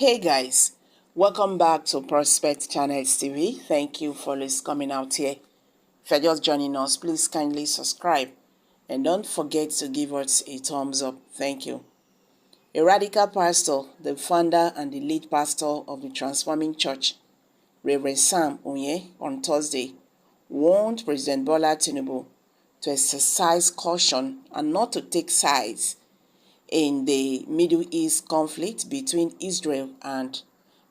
Hey guys, welcome back to Prospect Channels TV. Thank you for coming out here. If you're just joining us, please kindly subscribe and don't forget to give us a thumbs up. Thank you. A radical pastor, the founder and the lead pastor of the Transforming Church, Reverend Sam Onye, on Thursday, warned President Bola Tinubu to exercise caution and not to take sides in the Middle East conflict between Israel and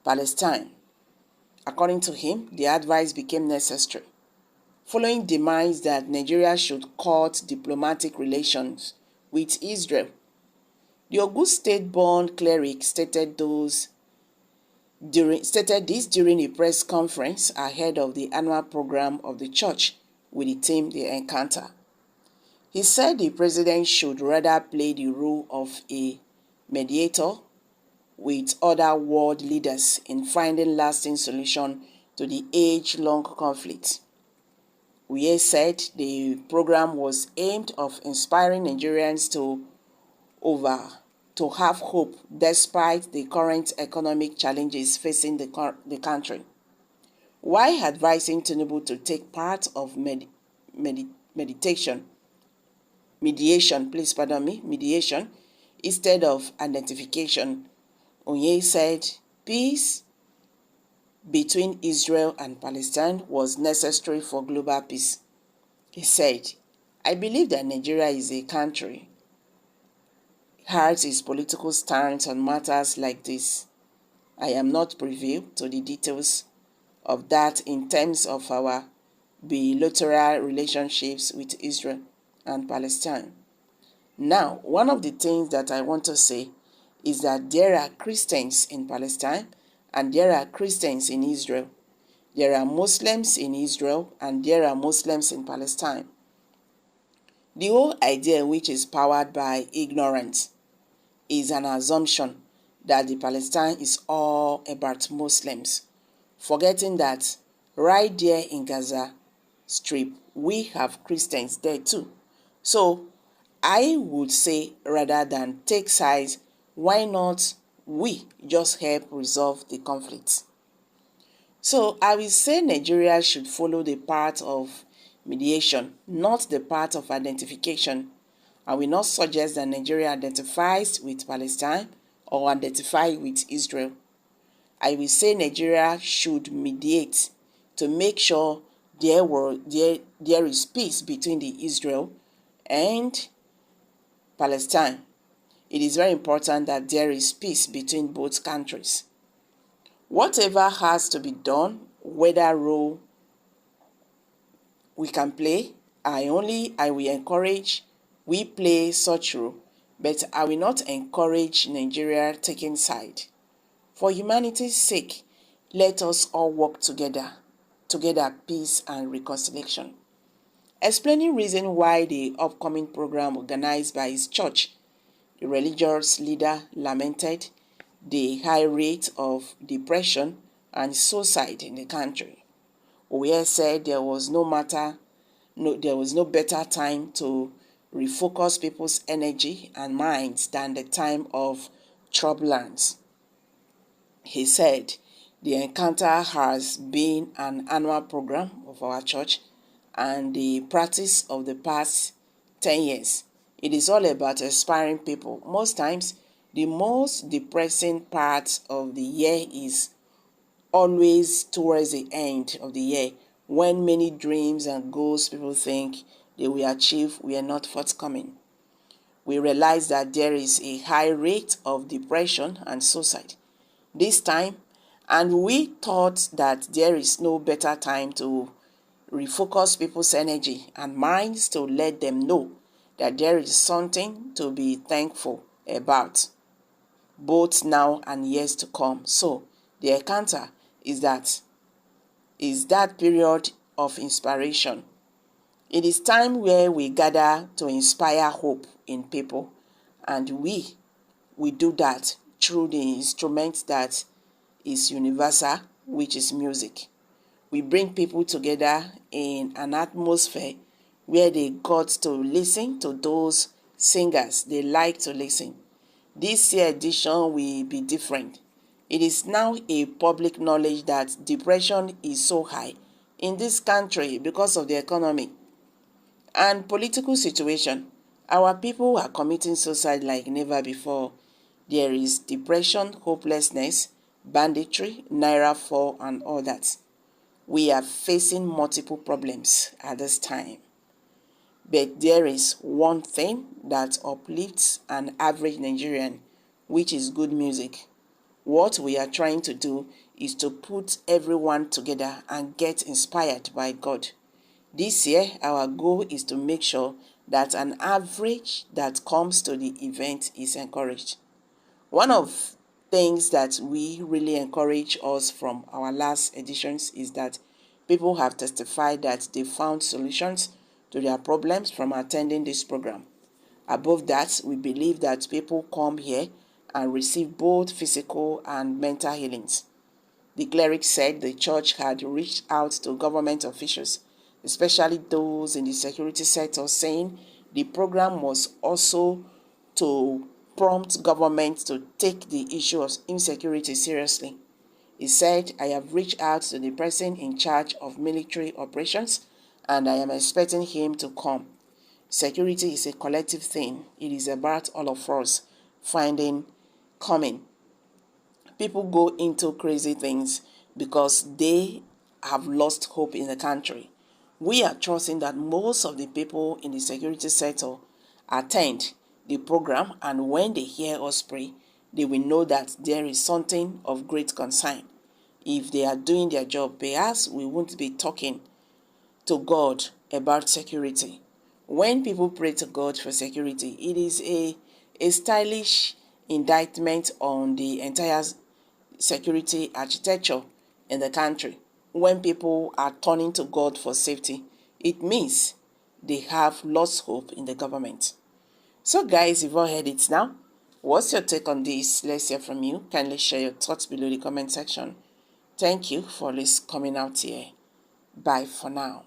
Palestine. According to him, the advice became necessary following demands that Nigeria should cut diplomatic relations with Israel. The Ogun State-born cleric stated this during a press conference ahead of the annual program of the church with the theme The Encounter. He said the president should rather play the role of a mediator with other world leaders in finding lasting solution to the age-long conflict. We said the program was aimed of inspiring Nigerians to have hope despite the current economic challenges facing the country, while advising Tinubu to take part of mediation instead of identification. Onye said peace between Israel and Palestine was necessary for global peace. He said, "I believe that Nigeria is a country has its political stance on matters like this. I am not privy to the details of that in terms of our bilateral relationships with Israel and Palestine. Now, one of the things that I want to say is that there are Christians in Palestine and there are Christians in Israel. There are Muslims in Israel and there are Muslims in Palestine. The whole idea, which is powered by ignorance, is an assumption that the Palestine is all about Muslims, forgetting that right there in Gaza Strip, we have Christians there too. So I would say, rather than take sides, why not we just help resolve the conflict? So I will say Nigeria should follow the path of mediation, not the path of identification. I will not suggest that Nigeria identifies with Palestine or identify with Israel. I will say Nigeria should mediate to make sure there is peace between the Israel and Palestine. It is very important that there is peace between both countries. Whatever has to be done, whether role we can play, I will encourage we play such role, but I will not encourage Nigeria taking side. For humanity's sake, let us all work together, peace and reconciliation." Explaining reason why the upcoming program organized by his church, the religious leader lamented the high rate of depression and suicide in the country. Oye said there was no better time to refocus people's energy and minds than the time of turbulence. He said the Encounter has been an annual program of our church and the practice of the past 10 years. It is all about inspiring people. Most times, the most depressing part of the year is always towards the end of the year, when many dreams and goals people think they will achieve were not forthcoming. We realize that there is a high rate of depression and suicide this time, and we thought that there is no better time to refocus people's energy and minds to let them know that there is something to be thankful about, both now and years to come. So the Encounter is that period of inspiration. It is time where we gather to inspire hope in people, and we do that through the instrument that is universal, which is music. We bring people together in an atmosphere where they got to listen to those singers they like to listen. This year edition will be different. It is now a public knowledge that depression is so high in this country because of the economy and political situation. Our people are committing suicide like never before. There is depression, hopelessness, banditry, naira fall, and all that. We are facing multiple problems at this time. But there is one thing that uplifts an average Nigerian, which is good music. What we are trying to do is to put everyone together and get inspired by God. This year, our goal is to make sure that an average that comes to the event is encouraged. One of things that we really encourage us from our last editions is that people have testified that they found solutions to their problems from attending this program. Above that, we believe that people come here and receive both physical and mental healings. The cleric said the church had reached out to government officials, especially those in the security sector, saying the program was also to prompt government to take the issue of insecurity seriously. He said, I have reached out to the person in charge of military operations and I am expecting him to come. Security is a collective thing. It is about all of us finding coming. People go into crazy things because they have lost hope in the country. We are trusting that most of the people in the security sector attend the program, and when they hear us pray, they will know that there is something of great concern. If they are doing their job, perhaps we won't be talking to God about security. When people pray to God for security, it is a stylish indictment on the entire security architecture in the country. When people are turning to God for safety, it means they have lost hope in the government. So guys, you've all heard it now. What's your take on this? Let's hear from you. Kindly share your thoughts below the comment section. Thank you for coming out here. Bye for now.